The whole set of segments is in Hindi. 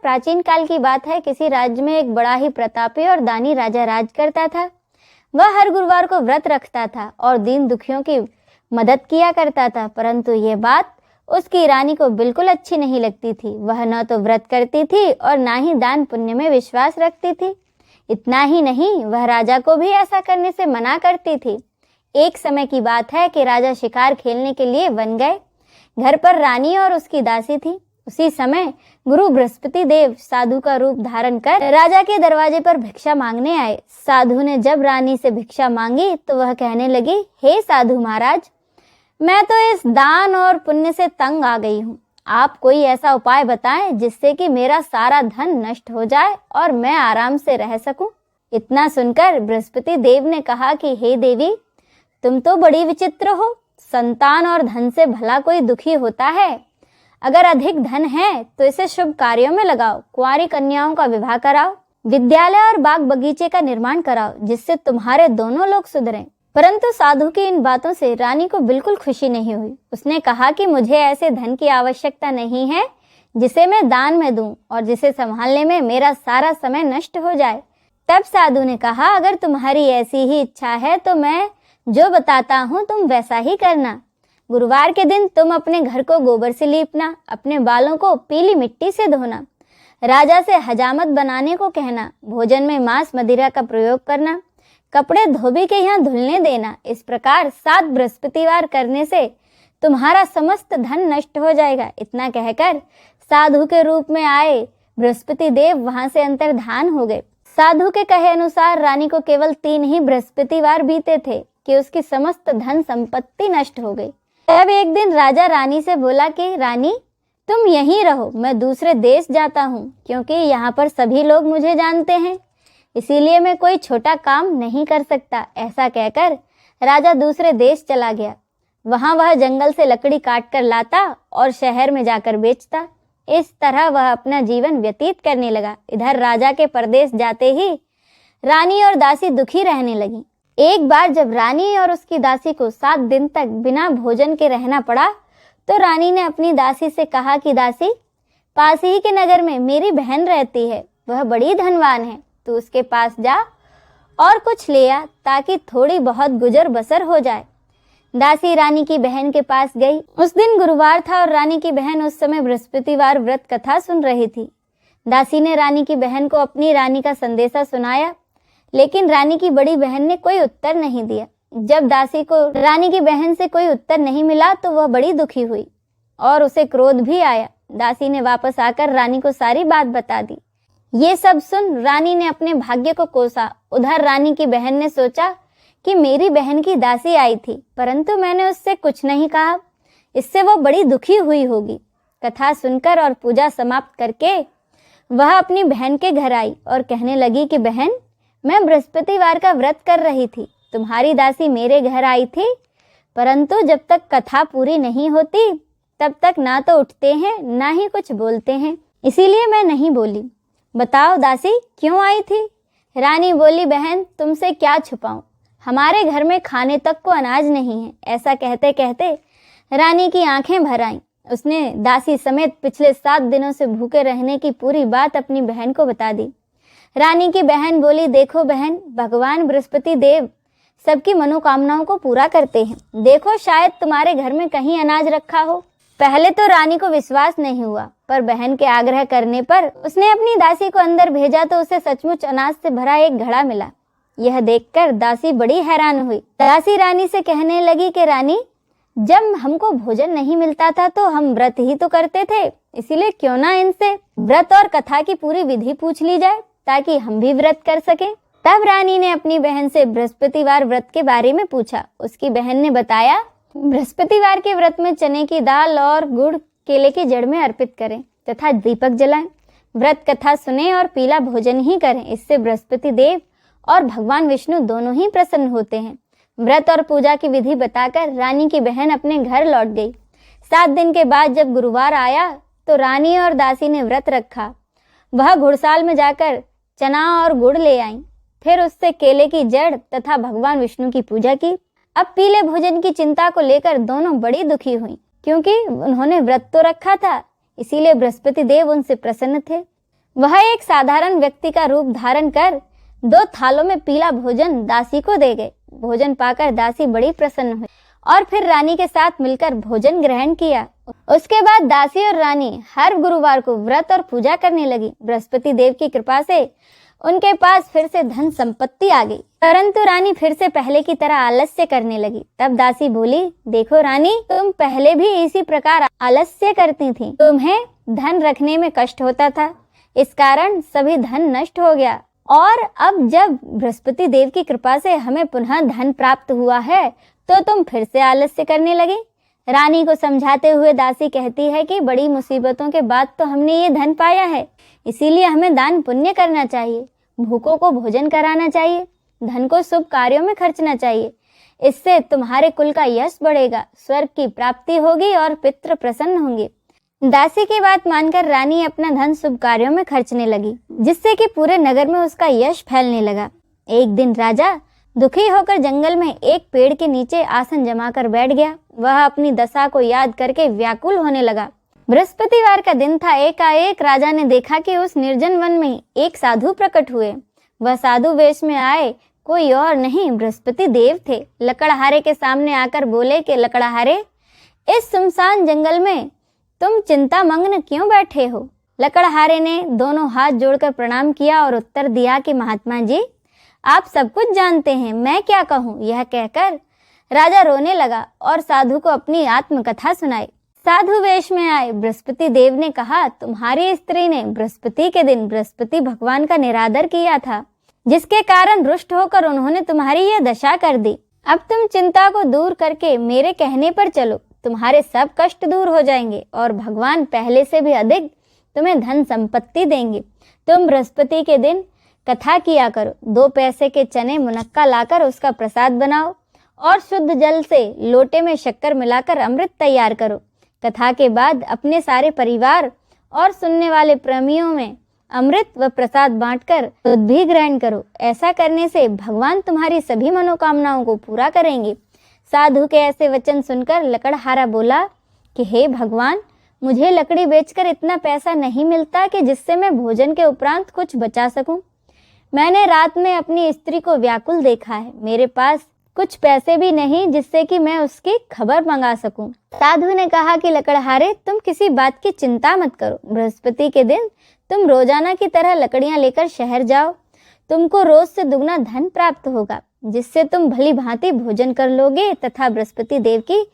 प्राचीन काल की बात है। किसी राज्य में एक बड़ा ही प्रतापी और दानी राजा राज करता था। वह हर गुरुवार को व्रत रखता था और दीन दुखियों की मदद किया करता था, परंतु ये बात उसकी रानी को बिल्कुल अच्छी नहीं लगती थी। वह न तो व्रत करती थी और ना ही दान पुण्य में विश्वास रखती थी। इतना ही नहीं, वह राजा को भी ऐसा करने से मना करती थी। एक समय की बात है कि राजा शिकार खेलने के लिए वन गए। घर पर रानी और उसकी दासी थी। उसी समय गुरु बृहस्पति देव साधु का रूप धारण कर राजा के दरवाजे पर भिक्षा मांगने आए। साधु ने जब रानी से भिक्षा मांगी तो वह कहने लगी, हे साधु महाराज, मैं तो इस दान और पुण्य से तंग आ गई हूँ। आप कोई ऐसा उपाय बताएं जिससे कि मेरा सारा धन नष्ट हो जाए और मैं आराम से रह सकूं। इतना सुनकर बृहस्पति देव ने कहा कि हे देवी, तुम तो बड़ी विचित्र हो। संतान और धन से भला कोई दुखी होता है? अगर अधिक धन है तो इसे शुभ कार्यों में लगाओ, कुंवारी कन्याओं का विवाह कराओ, विद्यालय और बाग बगीचे का निर्माण कराओ, जिससे तुम्हारे दोनों लोग सुधरें। परंतु साधु की इन बातों से रानी को बिल्कुल खुशी नहीं हुई। उसने कहा कि मुझे ऐसे धन की आवश्यकता नहीं है जिसे मैं दान में दूं और जिसे संभालने में मेरा सारा समय नष्ट हो जाए। तब साधु ने कहा, अगर तुम्हारी ऐसी ही इच्छा है तो मैं जो बताता हूँ तुम वैसा ही करना। गुरुवार के दिन तुम अपने घर को गोबर से लीपना, अपने बालों को पीली मिट्टी से धोना, राजा से हजामत बनाने को कहना, भोजन में मांस मदिरा का प्रयोग करना, कपड़े धोबी के यहाँ धुलने देना। इस प्रकार 7 बृहस्पतिवार करने से तुम्हारा समस्त धन नष्ट हो जाएगा। इतना कहकर साधु के रूप में आए बृहस्पति देव वहां से अंतर्धान हो गए। साधु के कहे अनुसार रानी को केवल 3 ही बृहस्पतिवार बीते थे कि उसकी समस्त धन संपत्ति नष्ट हो गई। तब एक दिन राजा रानी से बोला कि रानी, तुम यहीं रहो, मैं दूसरे देश जाता हूँ, क्योंकि यहाँ पर सभी लोग मुझे जानते हैं, इसीलिए मैं कोई छोटा काम नहीं कर सकता। ऐसा कहकर राजा दूसरे देश चला गया। वहां वह जंगल से लकड़ी काट कर लाता और शहर में जाकर बेचता। इस तरह वह अपना जीवन व्यतीत करने लगा। इधर राजा के परदेश जाते ही रानी और दासी दुखी रहने लगी। एक बार जब रानी और उसकी दासी को 7 दिन तक बिना भोजन के रहना पड़ा तो रानी ने अपनी दासी से कहा कि दासी, पास ही के नगर में मेरी बहन रहती है, वह बड़ी धनवान है, तू उसके पास जा और कुछ ले आ ताकि थोड़ी बहुत गुजर बसर हो जाए। दासी रानी की बहन के पास गई। उस दिन गुरुवार था और रानी की बहन उस समय बृहस्पतिवार व्रत कथा सुन रही थी। दासी ने रानी की बहन को अपनी रानी का संदेशा सुनाया, लेकिन रानी की बड़ी बहन ने कोई उत्तर नहीं दिया। जब दासी को रानी की बहन से कोई उत्तर नहीं मिला तो वह बड़ी दुखी हुई और उसे क्रोध भी आया। दासी ने वापस आकर रानी को सारी बात बता दी। ये सब सुन रानी ने अपने भाग्य को कोसा। उधर रानी की बहन ने सोचा कि मेरी बहन की दासी आई थी, परंतु मैंने उससे कुछ नहीं कहा, इससे वो बड़ी दुखी हुई होगी। कथा सुनकर और पूजा समाप्त करके वह अपनी बहन के घर आई और कहने लगी कि बहन, मैं बृहस्पतिवार का व्रत कर रही थी, तुम्हारी दासी मेरे घर आई थी, परंतु जब तक कथा पूरी नहीं होती तब तक ना तो उठते हैं ना ही कुछ बोलते हैं, इसीलिए मैं नहीं बोली। बताओ दासी, क्यों आई थी? रानी बोली, बहन, तुमसे क्या छुपाऊं, हमारे घर में खाने तक को अनाज नहीं है। ऐसा कहते कहते रानी की आंखें भर आईं। उसने दासी समेत पिछले 7 दिनों से भूखे रहने की पूरी बात अपनी बहन को बता दी। रानी की बहन बोली, देखो बहन, भगवान बृहस्पति देव सबकी मनोकामनाओं को पूरा करते हैं। देखो, शायद तुम्हारे घर में कहीं अनाज रखा हो। पहले तो रानी को विश्वास नहीं हुआ, पर बहन के आग्रह करने पर उसने अपनी दासी को अंदर भेजा तो उसे सचमुच अनाज से भरा एक घड़ा मिला। यह देखकर दासी बड़ी हैरान हुई। दासी रानी से कहने लगी कि रानी, जब हमको भोजन नहीं मिलता था तो हम व्रत ही तो करते थे, इसीलिए क्यों ना इनसे व्रत और कथा की पूरी विधि पूछ ली जाए ताकि हम भी व्रत कर सकें। तब रानी ने अपनी बहन से बृहस्पतिवार व्रत के बारे में पूछा। उसकी बहन ने बताया, बृहस्पतिवार के व्रत में चने की दाल और गुड़ केले की जड़ में अर्पित करें तथा दीपक जलाएं। व्रत कथा सुने और पीला भोजन ही करें, इससे बृहस्पति देव और भगवान विष्णु दोनों ही प्रसन्न होते हैं। व्रत और पूजा की विधि बताकर रानी की बहन अपने घर लौट गई। 7 दिन के बाद जब गुरुवार आया तो रानी और दासी ने व्रत रखा। वह घुड़साल में जाकर चना और गुड़ ले आईं, फिर उससे केले की जड़ तथा भगवान विष्णु की पूजा की। अब पीले भोजन की चिंता को लेकर दोनों बड़ी दुखी हुई, क्योंकि उन्होंने व्रत तो रखा था, इसीलिए बृहस्पति देव उनसे प्रसन्न थे। वह एक साधारण व्यक्ति का रूप धारण कर 2 थालों में पीला भोजन दासी को दे गए। भोजन पाकर दासी बड़ी प्रसन्न हुई और फिर रानी के साथ मिलकर भोजन ग्रहण किया। उसके बाद दासी और रानी हर गुरुवार को व्रत और पूजा करने लगी। बृहस्पति देव की कृपा से उनके पास फिर से धन संपत्ति आ गई, परंतु रानी फिर से पहले की तरह आलस्य करने लगी। तब दासी बोली, देखो रानी, तुम पहले भी इसी प्रकार आलस्य करती थी। तुम्हें धन रखने में कष्ट होता था, इस कारण सभी धन नष्ट हो गया, और अब जब बृहस्पति देव की कृपा से हमें पुनः धन प्राप्त हुआ है तो तुम फिर से आलस्य करने लगे। रानी को समझाते हुए दासी कहती है कि बड़ी मुसीबतों के बाद तो हमने ये धन पाया है, इसीलिए हमें दान पुण्य करना चाहिए, भूखों को भोजन कराना चाहिए, धन को शुभ कार्यों में खर्चना चाहिए। इससे तुम्हारे कुल का यश बढ़ेगा, स्वर्ग की प्राप्ति होगी और पितृ प्रसन्न होंगे। दासी की बात मानकर रानी अपना धन शुभ कार्यों में खर्चने लगी, जिससे कि पूरे नगर में उसका यश फैलने लगा। एक दिन राजा दुखी होकर जंगल में एक पेड़ के नीचे आसन जमाकर बैठ गया। वह अपनी दशा को याद करके व्याकुल होने लगा। बृहस्पतिवार का दिन था। एकाएक राजा ने देखा कि उस निर्जन वन में एक साधु प्रकट हुए। वह साधु वेश में आए कोई और नहीं, बृहस्पति देव थे। लकड़हारे के सामने आकर बोले कि लकड़हारे, इस सुनसान जंगल में तुम चिंता मग्न क्यों बैठे हो? लकड़हारे ने दोनों हाथ जोड़कर प्रणाम किया और उत्तर दिया कि महात्मा जी, आप सब कुछ जानते हैं, मैं क्या कहूँ। यह कहकर राजा रोने लगा और साधु को अपनी आत्मकथा सुनाई। साधु वेश में आए बृहस्पति देव ने कहा, तुम्हारी स्त्री ने बृहस्पति के दिन बृहस्पति भगवान का निरादर किया था, जिसके कारण रुष्ट होकर उन्होंने तुम्हारी यह दशा कर दी। अब तुम चिंता को दूर करके मेरे कहने पर चलो, तुम्हारे सब कष्ट दूर हो जाएंगे और भगवान पहले से भी अधिक तुम्हें धन संपत्ति देंगे। तुम बृहस्पति के दिन कथा किया करो, 2 पैसे के चने मुनक्का लाकर उसका प्रसाद बनाओ और शुद्ध जल से लोटे में शक्कर मिलाकर अमृत तैयार करो। कथा के बाद अपने सारे परिवार और सुनने वाले प्रेमियों में अमृत व प्रसाद बांटकर दूध भी ग्रहण करो। ऐसा करने से भगवान तुम्हारी सभी मनोकामनाओं को पूरा करेंगे। साधु के ऐसे वचन सुनकर लकड़हारा बोला कि हे भगवान, मुझे लकड़ी बेचकर इतना पैसा नहीं मिलता कि जिससे मैं भोजन के उपरांत कुछ बचा सकूं। मैंने रात में अपनी स्त्री को व्याकुल देखा है, मेरे पास कुछ पैसे भी नहीं जिससे कि मैं उसकी खबर मंगा सकूं। साधु ने कहा कि लकड़हारे, तुम किसी बात की चिंता मत करो। बृहस्पति के दिन तुम रोजाना की तरह लकड़ियां लेकर शहर जाओ, तुमको रोज से दुगना धन प्राप्त होगा, जिससे तुम भली भांति भोजन कर लोगे तथा बृहस्पति देव की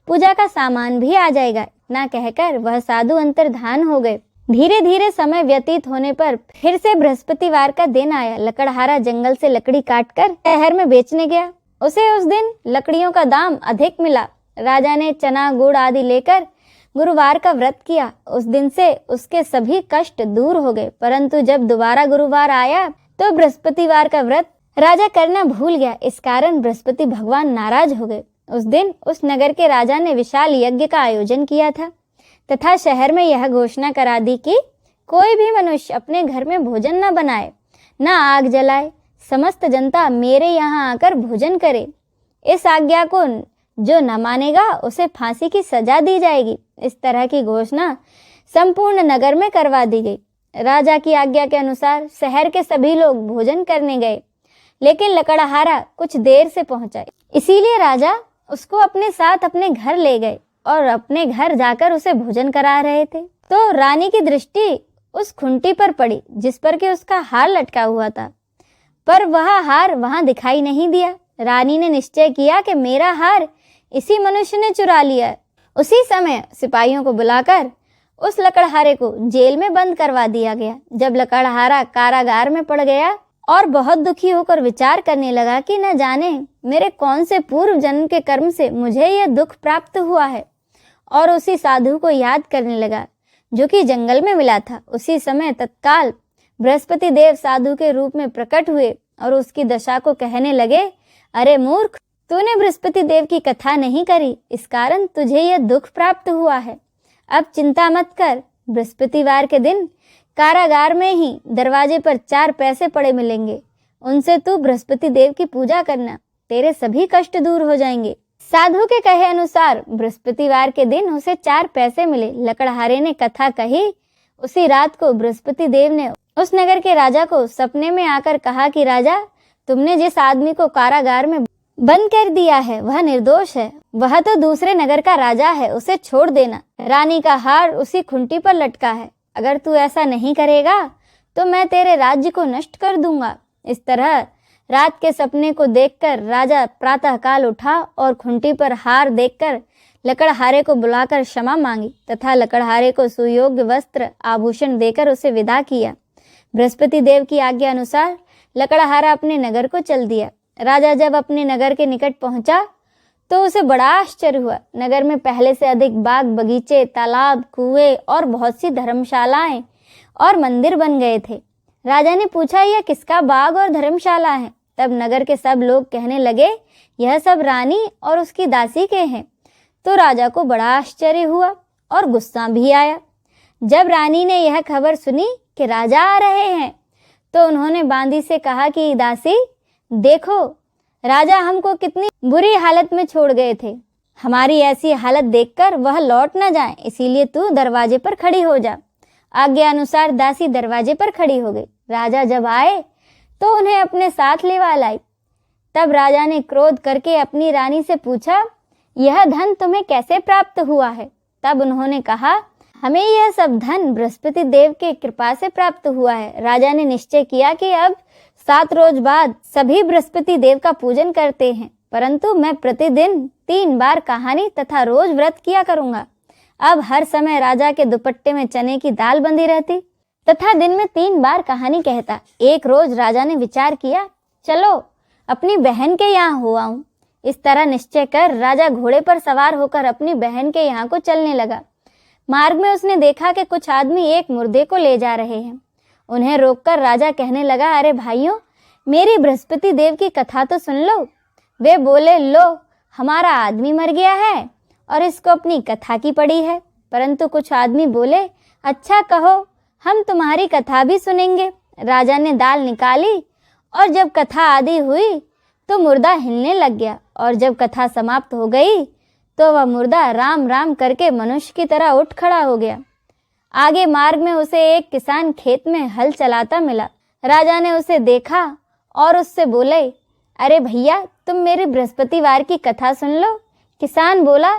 पूजा का सामान भी आ जाएगा। इतना कहकर वह साधु अंतर्धान हो गए। धीरे धीरे समय व्यतीत होने पर फिर से बृहस्पतिवार का दिन आया। लकड़हारा जंगल से लकड़ी काटकर शहर में बेचने गया। उसे उस दिन लकड़ियों का दाम अधिक मिला। राजा ने चना गुड़ आदि लेकर गुरुवार का व्रत किया। उस दिन से उसके सभी कष्ट दूर हो गए। परंतु जब दोबारा गुरुवार आया तो बृहस्पतिवार का व्रत राजा करना भूल गया। इस कारण बृहस्पति भगवान नाराज हो गए। उस दिन उस नगर के राजा ने विशाल यज्ञ का आयोजन किया था तथा शहर में यह घोषणा करा दी कि कोई भी मनुष्य अपने घर में भोजन न बनाए, न आग जलाए, समस्त जनता मेरे यहाँ आकर भोजन करे। इस आज्ञा को जो न मानेगा उसे फांसी की सजा दी जाएगी। इस तरह की घोषणा संपूर्ण नगर में करवा दी गई। राजा की आज्ञा के अनुसार शहर के सभी लोग भोजन करने गए, लेकिन लकड़हारा कुछ देर से पहुंचा, इसीलिए राजा उसको अपने साथ अपने घर ले गए और अपने घर जाकर उसे भोजन करा रहे थे। तो रानी की दृष्टि उस खुंटी पर पड़ी जिस पर कि उसका हार लटका हुआ था, पर वह हार वहां दिखाई नहीं दिया। रानी ने निश्चय किया कि मेरा हार इसी मनुष्य ने चुरा लिया। उसी समय सिपाहियों को बुलाकर उस लकड़हारे को जेल में बंद करवा दिया गया। जब लकड़हारा कारागार में पड़ गया और बहुत दुखी होकर विचार करने लगा कि न जाने मेरे कौन से पूर्व जन्म के कर्म से मुझे यह दुख प्राप्त हुआ है, और उसी साधु को याद करने लगा जो कि जंगल में मिला था। उसी समय तत्काल बृहस्पति देव साधु के रूप में प्रकट हुए और उसकी दशा को कहने लगे, अरे मूर्ख, तूने बृहस्पति देव की कथा नहीं करी, इस कारण तुझे यह दुख प्राप्त हुआ है। अब चिंता मत कर, बृहस्पतिवार के दिन कारागार में ही दरवाजे पर 4 पैसे पड़े मिलेंगे, उनसे तू बृहस्पति देव की पूजा करना, तेरे सभी कष्ट दूर हो जाएंगे। साधु के कहे अनुसार बृहस्पतिवार के दिन उसे 4 पैसे मिले। लकड़हारे ने कथा कही, उसी रात को बृहस्पति देव ने उस नगर के राजा को सपने में आकर कहा कि राजा, तुमने जिस आदमी को कारागार में बंद कर दिया है वह निर्दोष है, वह तो दूसरे नगर का राजा है, उसे छोड़ देना। रानी का हार उसी खुंटी पर लटका है, अगर तू ऐसा नहीं करेगा तो मैं तेरे राज्य को नष्ट कर दूंगा। इस तरह रात के सपने को देखकर राजा प्रातःकाल उठा और खुंटी पर हार देखकर लकड़हारे को बुलाकर क्षमा मांगी तथा लकड़हारे को सुयोग्य वस्त्र आभूषण देकर उसे विदा किया। बृहस्पति देव की आज्ञा अनुसार लकड़हारा अपने नगर को चल दिया। राजा जब अपने नगर के निकट पहुंचा तो उसे बड़ा आश्चर्य हुआ। नगर में पहले से अधिक बाग बगीचे, तालाब, कुएं और बहुत सी धर्मशालाएं और मंदिर बन गए थे। राजा ने पूछा, यह किसका बाग और धर्मशाला है? तब नगर के सब लोग कहने लगे, यह सब रानी और उसकी दासी के हैं। तो राजा को बड़ा आश्चर्य हुआ और गुस्सा भी आया। जब रानी ने यह खबर सुनी कि राजा आ रहे हैं तो उन्होंने बांदी से कहा कि दासी, देखो राजा हमको कितनी बुरी हालत में छोड़ गए थे, हमारी ऐसी हालत देखकर वह लौट न जाए, इसीलिए तू दरवाजे पर खड़ी हो जा। आज्ञा अनुसार दासी दरवाजे पर खड़ी हो गई। राजा जब आए तो उन्हें अपने साथ लेवा लाई। तब राजा ने क्रोध करके अपनी रानी से पूछा, यह धन तुम्हें कैसे प्राप्त हुआ है? तब उन्होंने कहा, हमें यह सब धन बृहस्पति देव के कृपा से प्राप्त हुआ है। राजा ने निश्चय किया कि अब 7 रोज बाद सभी बृहस्पति देव का पूजन करते हैं, परंतु मैं प्रतिदिन 3 बार कहानी तथा रोज व्रत किया करूंगा। अब हर समय राजा के दुपट्टे में चने की दाल बंधी रहती तथा दिन में 3 बार कहानी कहता। एक रोज राजा ने विचार किया, चलो अपनी बहन के यहाँ हो आऊं। इस तरह निश्चय कर राजा घोड़े पर सवार होकर अपनी बहन के यहाँ को चलने लगा। मार्ग में उसने देखा कि कुछ आदमी एक मुर्दे को ले जा रहे हैं। उन्हें रोककर राजा कहने लगा, अरे भाइयों, मेरी बृहस्पति देव की कथा तो सुन लो। वे बोले, लो हमारा आदमी मर गया है और इसको अपनी कथा की पड़ी है। परंतु कुछ आदमी बोले, अच्छा कहो, हम तुम्हारी कथा भी सुनेंगे। राजा ने दाल निकाली और जब कथा आदि हुई तो मुर्दा हिलने लग गया और जब कथा समाप्त हो गई तो वह मुर्दा राम राम करके मनुष्य की तरह उठ खड़ा हो गया। आगे मार्ग में उसे एक किसान खेत में हल चलाता मिला। राजा ने उसे देखा और उससे बोले, अरे भैया, तुम मेरी बृहस्पतिवार की कथा सुन लो। किसान बोला,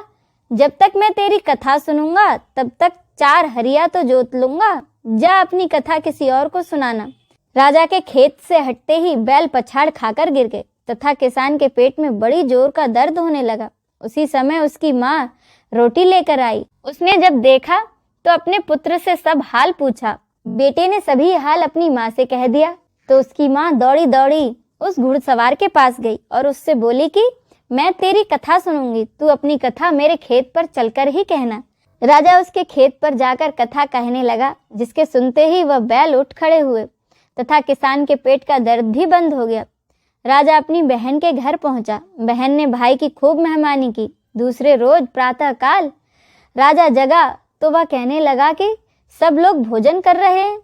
जब तक मैं तेरी कथा सुनूंगा तब तक 4 हरिया तो जोत लूंगा, जा अपनी कथा किसी और को सुनाना। राजा के खेत से हटते ही बैल पछाड़ खाकर गिर गए तथा किसान के पेट में बड़ी जोर का दर्द होने लगा। उसी समय उसकी माँ रोटी लेकर आई। उसने जब देखा तो अपने पुत्र से सब हाल पूछा। बेटे ने सभी हाल अपनी माँ से कह दिया तो उसकी माँ दौड़ी दौड़ी उस घुड़सवार के पास गई और उससे बोली कि मैं तेरी कथा सुनूंगी, तू अपनी कथा मेरे खेत पर चलकर ही कहना। राजा उसके खेत पर जाकर कथा कहने लगा, जिसके सुनते ही वह बैल उठ खड़े हुए तथा किसान के पेट का दर्द भी बंद हो गया। राजा अपनी बहन के घर पहुंचा। बहन ने भाई की खूब मेहमानी की। दूसरे रोज प्रातः काल राजा जगा तो वह कहने लगा कि सब लोग भोजन कर रहे हैं।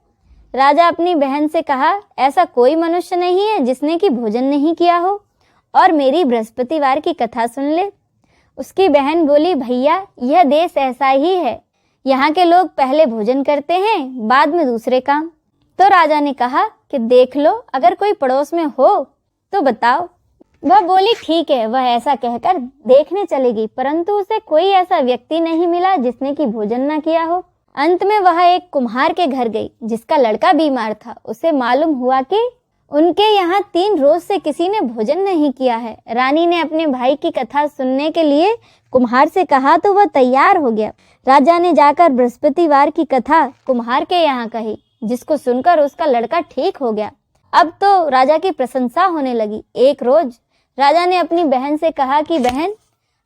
राजा अपनी बहन से कहा, ऐसा कोई मनुष्य नहीं है जिसने कि भोजन नहीं किया हो और मेरी बृहस्पतिवार की कथा सुन ले। उसकी बहन बोली, भैया, यह देश ऐसा ही है, यहाँ के लोग पहले भोजन करते हैं, बाद में दूसरे काम। तो राजा ने कहा कि देख लो, अगर कोई पड़ोस में हो तो बताओ। वह बोली, ठीक है। वह ऐसा कहकर देखने चलेगी, परंतु उसे कोई ऐसा व्यक्ति नहीं मिला जिसने कि भोजन न किया हो। अंत में वह एक कुम्हार के घर गई जिसका लड़का बीमार था। उसे मालूम हुआ कि उनके यहाँ 3 रोज से किसी ने भोजन नहीं किया है। रानी ने अपने भाई की कथा सुनने के लिए कुम्हार से कहा तो वह तैयार हो गया। राजा ने जाकर बृहस्पतिवार की कथा कुम्हार के यहाँ कही, जिसको सुनकर उसका लड़का ठीक हो गया। अब तो राजा की प्रशंसा होने लगी। एक रोज राजा ने अपनी बहन से कहा कि बहन,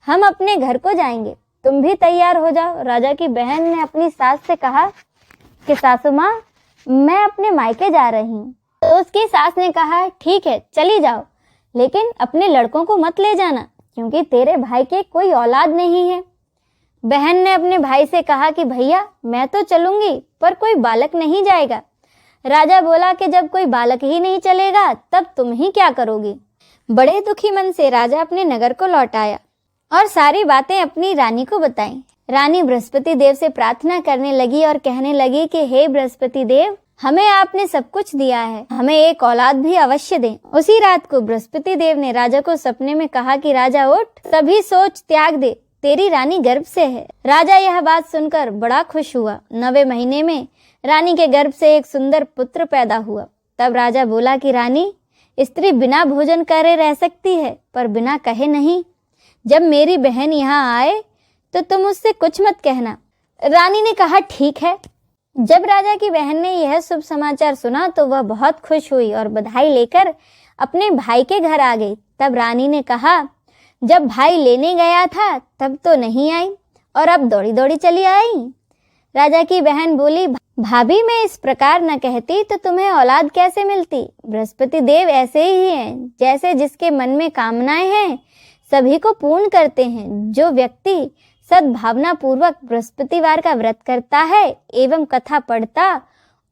हम अपने घर को जाएंगे, तुम भी तैयार हो जाओ। राजा की बहन ने अपनी सास से कहा कि सासू माँ, मैं अपने मायके जा रही हूँ। तो उसकी सास ने कहा, ठीक है, चली जाओ, लेकिन अपने लड़कों को मत ले जाना, क्योंकि तेरे भाई के कोई औलाद नहीं है। बहन ने अपने भाई से कहा कि भैया, मैं तो चलूंगी, पर कोई बालक नहीं जाएगा। राजा बोला कि जब कोई बालक ही नहीं चलेगा तब तुम ही क्या करोगी। बड़े दुखी मन से राजा अपने नगर को लौट आया और सारी बातें अपनी रानी को बताई। रानी बृहस्पति देव से प्रार्थना करने लगी और कहने लगी कि हे बृहस्पति देव, हमें आपने सब कुछ दिया है, हमें एक औलाद भी अवश्य दें। उसी रात को बृहस्पति देव ने राजा को सपने में कहा कि राजा उठ, सभी सोच त्याग दे, तेरी रानी गर्भ से है। राजा यह बात सुनकर बड़ा खुश हुआ। 9वें महीने में रानी के गर्भ से एक सुंदर पुत्र पैदा हुआ। तब राजा बोला कि रानी, स्त्री बिना भोजन करे रह सकती है, पर बिना कहे नहीं। जब मेरी बहन यहाँ आए तो तुम उससे कुछ मत कहना। रानी ने कहा ठीक है। जब राजा की बहन ने यह शुभ समाचार सुना तो वह बहुत खुश हुई और बधाई लेकर अपने भाई के घर आ गई। तब रानी ने कहा, जब भाई लेने गया था तब तो नहीं आई और अब दौड़ी दौड़ी चली आई। राजा की बहन बोली, भाभी मैं इस प्रकार न कहती तो तुम्हें औलाद कैसे मिलती। बृहस्पति देव ऐसे ही हैं, जैसे जिसके मन में कामनाएं हैं सभी को पूर्ण करते हैं। जो व्यक्ति सद्भावना पूर्वक बृहस्पतिवार का व्रत करता है एवं कथा पढ़ता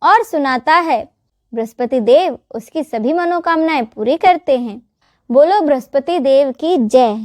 और सुनाता है, बृहस्पति देव उसकी सभी मनोकामनाएं पूरी करते हैं। बोलो बृहस्पति देव की जय।